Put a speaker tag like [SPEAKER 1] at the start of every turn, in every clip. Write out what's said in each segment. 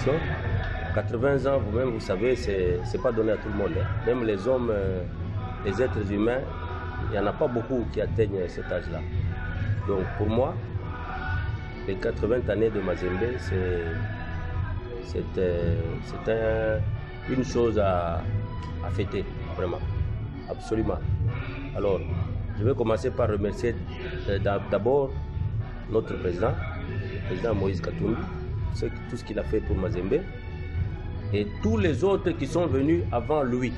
[SPEAKER 1] Confédération. 80 ans, vous-même, vous savez, c'est pas donné à tout le monde. Hein. Même les hommes, les êtres humains, il n'y en a pas beaucoup qui atteignent cet âge-là. Donc pour moi, les 80 années de Mazembe, c'est une chose à fêter, vraiment, absolument. Alors, je vais commencer par remercier d'abord notre président, le président Moïse Katumbi, tout ce qu'il a fait pour Mazembe, et tous les autres qui sont venus avant lui.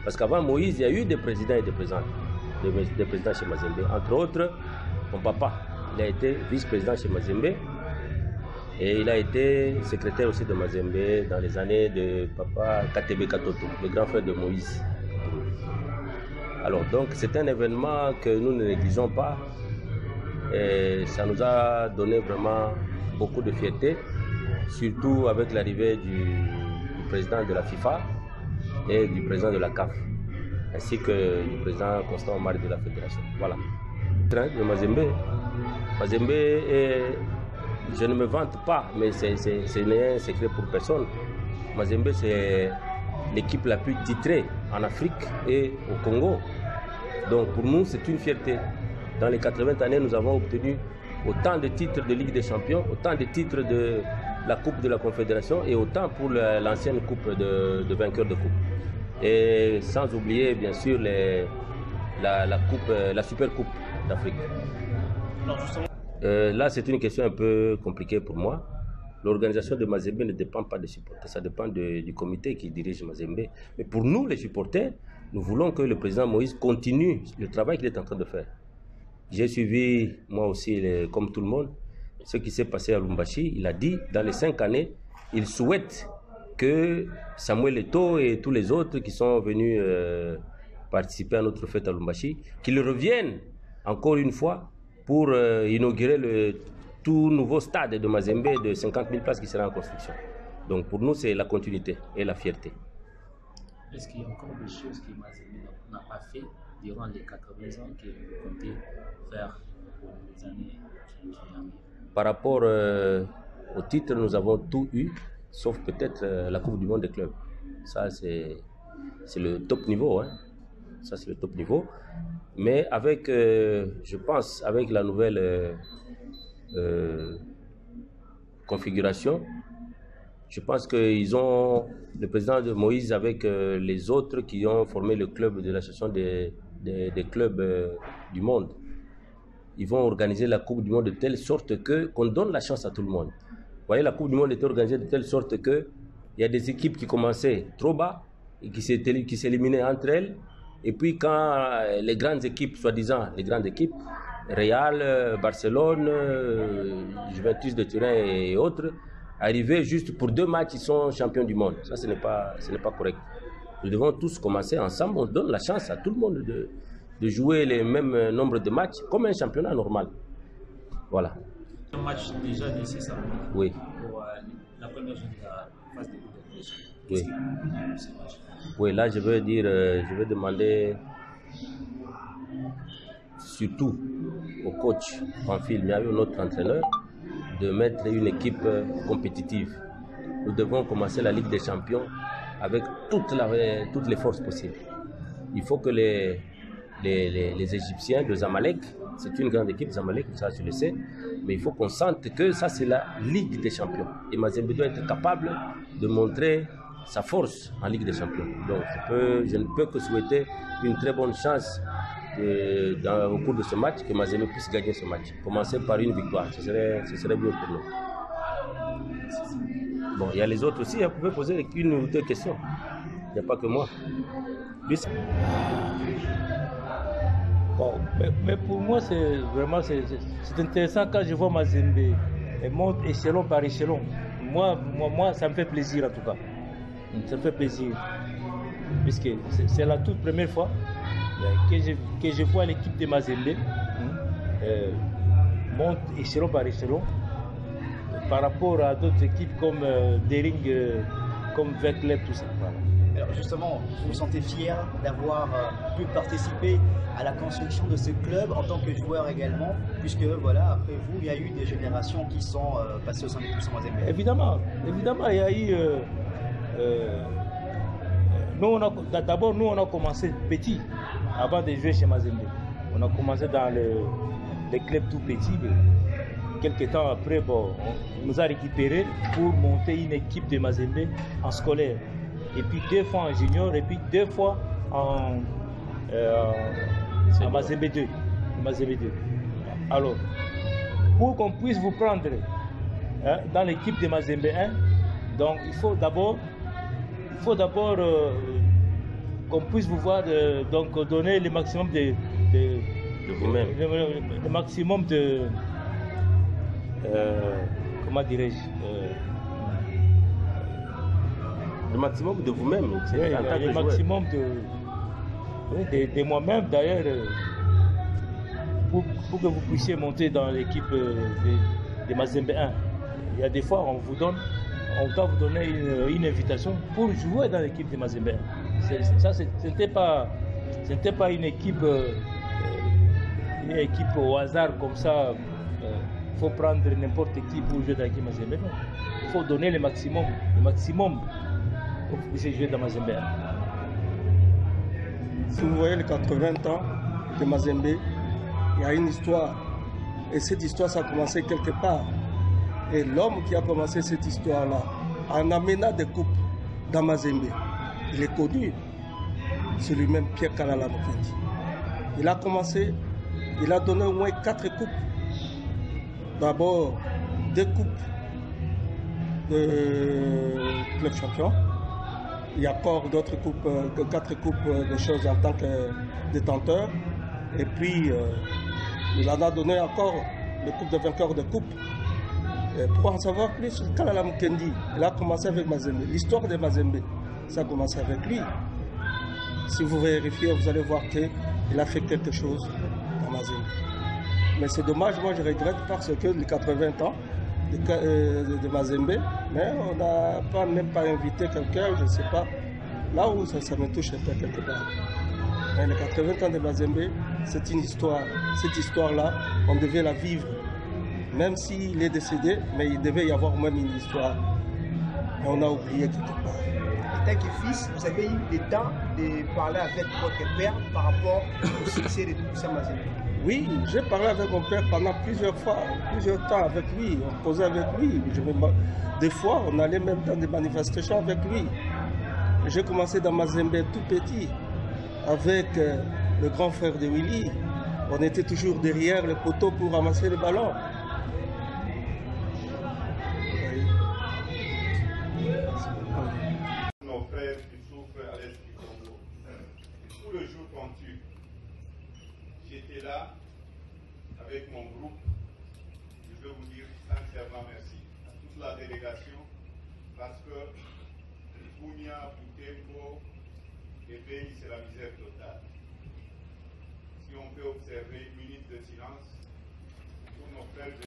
[SPEAKER 1] Parce qu'avant Moïse, il y a eu des présidents et des présidents chez Mazembe. Entre autres, mon papa, il a été vice-président chez Mazembe, et il a été secrétaire aussi de Mazembe dans les années de papa Katebe Katoto, le grand frère de Moïse. Alors donc c'est un événement que nous ne négligeons pas, et ça nous a donné vraiment beaucoup de fierté, surtout avec l'arrivée du président de la FIFA et du président de la CAF, ainsi que du président Constant Omar de la Fédération. Voilà. De Mazembe. Mazembe est, je ne me vante pas, mais ce n'est un secret pour personne. Mazembe, c'est l'équipe la plus titrée en Afrique et au Congo. Donc pour nous, c'est une fierté. Dans les 80 années, nous avons obtenu autant de titres de Ligue des Champions, autant de titres de la Coupe de la Confédération et autant pour l'ancienne Coupe de vainqueurs de Coupe. Et sans oublier, bien sûr, la Super Coupe d'Afrique. Là, c'est une question un peu compliquée pour moi. L'organisation de Mazembe ne dépend pas des supporters, ça dépend du comité qui dirige Mazembe. Mais pour nous, les supporters, nous voulons que le président Moïse continue le travail qu'il est en train de faire. J'ai suivi, moi aussi, comme tout le monde, ce qui s'est passé à Lubumbashi. Il a dit, dans les 5 années, il souhaite que Samuel Eto'o et tous les autres qui sont venus participer à notre fête à Lubumbashi, qu'ils reviennent encore une fois pour inaugurer le tout nouveau stade de Mazembe de 50 000 places qui sera en construction. Donc pour nous, c'est la continuité et la fierté.
[SPEAKER 2] Est-ce qu'il y a encore des choses que Mazembe n'a pas fait durant les 80 ans que vous comptez faire pour les années qui viennent?
[SPEAKER 1] Par rapport au titre, nous avons tout eu, sauf peut-être la Coupe du Monde des clubs. Ça, c'est le top niveau. Hein. Ça, c'est le top niveau. Mais avec, je pense, avec la nouvelle configuration, je pense qu'ils ont, le président de Moïse avec les autres qui ont formé le club de l'association des clubs du monde, ils vont organiser la Coupe du Monde de telle sorte qu'on donne la chance à tout le monde. Vous voyez, la Coupe du Monde était organisée de telle sorte qu'il y a des équipes qui commençaient trop bas et qui s'éliminaient entre elles. Et puis quand les grandes équipes, soi-disant les grandes équipes, Real, Barcelone, Juventus de Turin et autres, arrivaient juste pour 2 matchs, ils sont champions du monde. Ça, ce n'est pas correct. Nous devons tous commencer ensemble, on donne la chance à tout le monde de jouer les mêmes nombres de matchs comme un championnat normal. Voilà.
[SPEAKER 2] Un match déjà nécessaire
[SPEAKER 1] oui.
[SPEAKER 2] Pour la première journée de la phase de qualification.
[SPEAKER 1] Oui. Oui, là je veux dire, je vais demander surtout au coach Pamphile, mais avec notre entraîneur, de mettre une équipe compétitive. Nous devons commencer la Ligue des Champions avec toutes les forces possibles. Il faut que les Égyptiens de Zamalek, c'est une grande équipe, Zamalek, ça je le sais, mais il faut qu'on sente que ça c'est la Ligue des Champions. Et Mazembe doit être capable de montrer sa force en Ligue des Champions. Donc je ne peux que souhaiter une très bonne chance au cours de ce match, que Mazembe puisse gagner ce match. Commencer par une victoire, ce serait bien pour nous. Bon, il y a les autres aussi, vous pouvez poser une ou deux questions. Il n'y a pas que moi.
[SPEAKER 3] Bon, mais pour moi, c'est vraiment intéressant quand je vois Mazembe et monte échelon par échelon. Moi, ça me fait plaisir en tout cas. Ça me fait plaisir. Puisque c'est la toute première fois que je vois l'équipe de Mazembe monte échelon par échelon par rapport à d'autres équipes comme Dering, comme Vekler, tout ça. Voilà.
[SPEAKER 4] Alors justement, vous vous sentez fier d'avoir pu participer à la construction de ce club en tant que joueur également, puisque voilà, après vous, il y a eu des générations qui sont passées au sein des Poussins Mazembe.
[SPEAKER 3] Évidemment, il y a eu... D'abord, nous, on a commencé petit, avant de jouer chez Mazembe. On a commencé dans les clubs tout petits. Quelques temps après, bon, on nous a récupérés pour monter une équipe de Mazembe en scolaire. Et puis 2 fois en junior, et puis 2 fois en Mazembe 2. Alors, pour qu'on puisse vous prendre dans l'équipe de Mazembe 1, donc il faut d'abord qu'on puisse vous voir, donc donner le maximum de
[SPEAKER 1] vous-même.
[SPEAKER 3] Le maximum de... comment dirais-je
[SPEAKER 1] le maximum de vous-même.
[SPEAKER 3] Oui, le maximum de moi-même d'ailleurs, pour que vous puissiez monter dans l'équipe de Mazembe 1. Il y a des fois, on doit vous donner une invitation pour jouer dans l'équipe de Mazembe 1. Ça, ce n'était pas une équipe au hasard comme ça. Il faut prendre n'importe qui pour jouer dans l'équipe Mazembe. Non. Il faut donner le maximum pour que vous puissiez jouer dans Mazembe 1.
[SPEAKER 5] Si vous voyez les 80 ans de Mazembe, il y a une histoire. Et cette histoire, ça a commencé quelque part. Et l'homme qui a commencé cette histoire-là, en amenant des coupes dans Mazembe, il est connu. C'est lui-même Pierre Kalala Mokendi. Il a commencé, il a donné au moins 4 coupes. D'abord, 2 coupes de club champion. Il y a encore d'autres coupes, 4 coupes de choses en tant que détenteur. Et puis, il en a donné encore le coupe de vainqueur de coupe. Et pour en savoir plus sur Kalala Mokendi, il a commencé avec Mazembe. L'histoire de Mazembe, ça a commencé avec lui. Si vous vérifiez, vous allez voir qu'il a fait quelque chose dans Mazembe. Mais c'est dommage, moi je regrette parce que les 80 ans de Mazembe, mais on n'a même pas invité quelqu'un, je ne sais pas, là où ça me touche un peu quelque part. Mais les 80 ans de Mazembe, c'est une histoire. Cette histoire-là, on devait la vivre. Même s'il est décédé, mais il devait y avoir même une histoire. Et on a oublié quelque part.
[SPEAKER 6] En tant que fils, vous avez eu le temps de parler avec votre père par rapport au succès de Poussins Mazembe?
[SPEAKER 5] Oui, j'ai parlé avec mon père pendant plusieurs temps avec lui. On causait avec lui. Des fois, on allait même dans des manifestations avec lui. J'ai commencé dans Mazembe tout petit, avec le grand frère de Willy. On était toujours derrière le poteau pour ramasser les ballons.
[SPEAKER 7] Nos frères qui souffrent à l'Est du Congo. Tout le jour qu'on tue, j'étais là avec mon groupe. Je veux vous dire sincèrement merci à toute la délégation parce que Bounia, Boutembo et Béni, c'est la misère totale. Si on peut observer une